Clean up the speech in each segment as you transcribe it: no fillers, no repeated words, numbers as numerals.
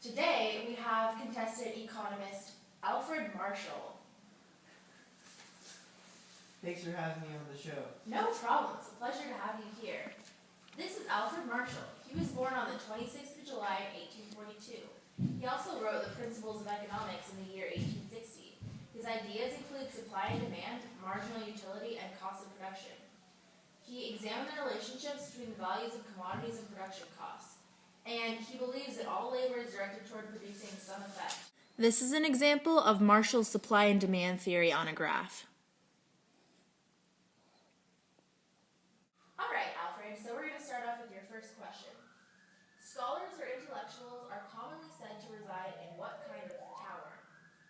Today we have contestant economist Alfred Marshall. Thanks for having me on the show. No problem, it's a pleasure to have you here. This is Alfred Marshall. He was born on the 26th of July, 1842. He also wrote the Principles of Economics in the year 1860. His ideas include supply and demand, marginal utility, and cost of production. He examined the relationships between the values of commodities and production costs. And he believes that all labor is directed toward producing some effect. This is an example of Marshall's supply and demand theory on a graph. All right, Alfred, so we're going to start off with your first question. Scholars or intellectuals are commonly said to reside in what kind of tower?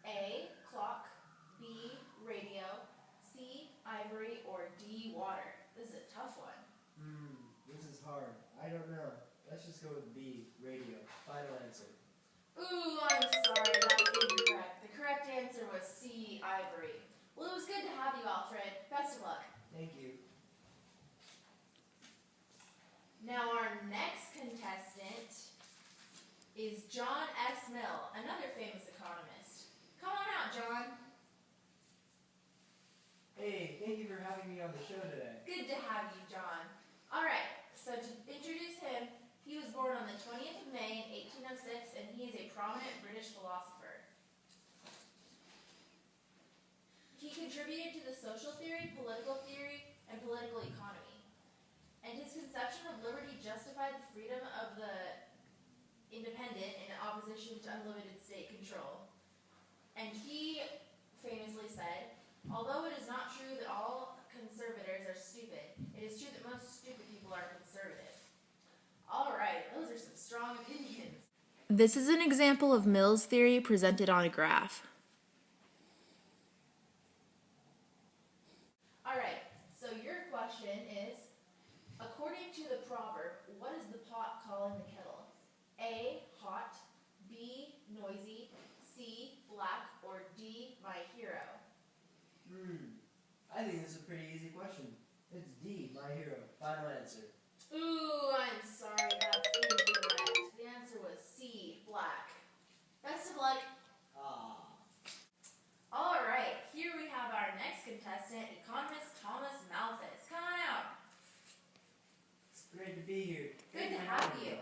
A, clock, B, radio, C, ivory, or D, water? This is a tough one. This is hard. I don't know. Let's just go with B, radio. Final answer. Ooh, I'm sorry, that's incorrect. The correct answer was C, ivory. Well, it was good to have you, Alfred. Best of luck. Thank you. Now our next contestant is John S. Mill, another famous economist. Come on out, John. Hey, thank you for having me on the show today. Good to have you, John. All right, so to introduce him, he was born on the 20th of May in 1806, and he is a prominent British philosopher. He contributed to the social theory, and political economy. And his conception of liberty justified the freedom of the independent in opposition to unlimited state control. And he famously said, although it is not true that all conservators are stupid, it is true that most stupid people are conservative. All right, those are some strong opinions. This is an example of Mill's theory presented on a graph. All right, so your question is, according to the proverb, what is the pot calling the kettle? A, hot, B, noisy, C, black, or D, my hero? I think this is a pretty easy question. It's D, my hero. Final answer. Ooh, I'm sorry, that's incorrect. The answer was C, black. Best of luck. All right, here we have our next contestant, economist Thomas Malthus. Come on out. It's great to be here. Good to have you.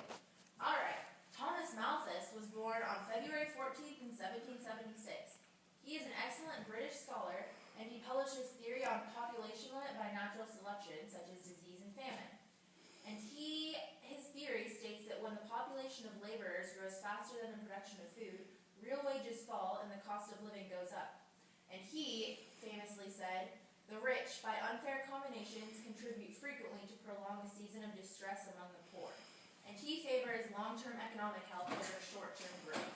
All right, Thomas Malthus was born on February 14th in 1776. He is an excellent British scholar, and he published his theory on population limit by natural selection, such as disease and famine. And his theory states that when the population of laborers grows faster than the production of food, real wages fall and the cost of living goes up. And he famously said, the rich, by unfair combinations, contribute frequently to prolong the season of distress among the poor. And he favors long-term economic health over short-term growth.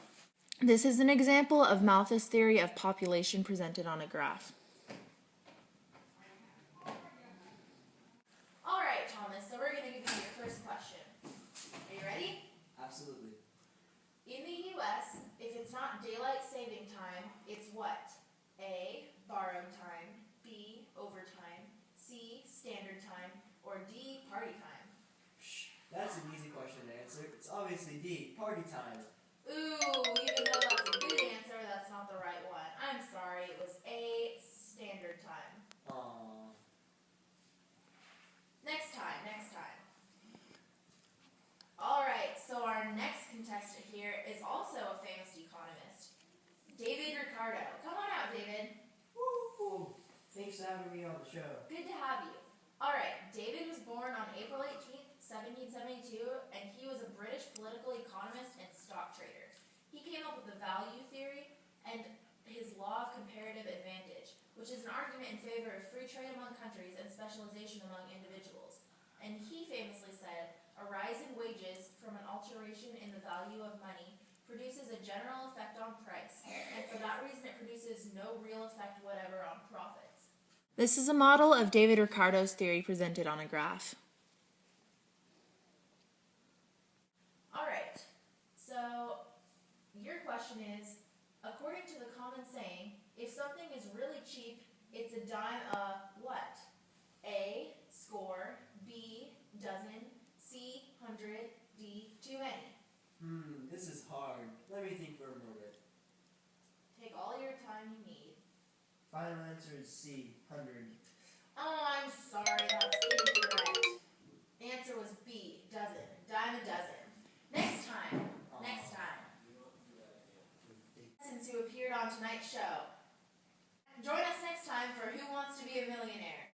This is an example of Malthus' theory of population presented on a graph. All right, Thomas, so we're going to give you your first question. Are you ready? Absolutely. In the U.S., if it's not daylight saving time, it's what? A, borrowed time, B, overtime, C, standard time, or D, party time? That's an easy question to answer. It's obviously D, party time. Ooh, even though that's a good answer, that's not the right one. I'm sorry, it was A, standard time. Aww. Next time. All right, so our next contestant here is also a famous economist, David Ricardo. Come on out, David. Woo! Thanks for having me on the show. Good to have you. All right, David was born on April 18th, 1772, and he was a British political economist and stock trader. He came up with the value theory and his law of comparative advantage, which is an argument in favor of free trade among countries and specialization among individuals. And he famously said, a rise in wages from an alteration in the value of money produces a general effect on price, and for that reason it produces no real effect whatever on profits. This is a model of David Ricardo's theory presented on a graph. All right, so your question is, according to the common saying, if something is really cheap, it's a dime a what? A, score, B, dozen, C, 100, D, too many. This is hard. Let me think for a moment. Take all your time you need. Final answer is C, 100. Oh, I'm sorry, that's incorrect. The answer was B, dozen. Dime a dozen. Next time. Next time. Since you appeared on tonight's show. Join us next time for Who Wants to Be a Millionaire?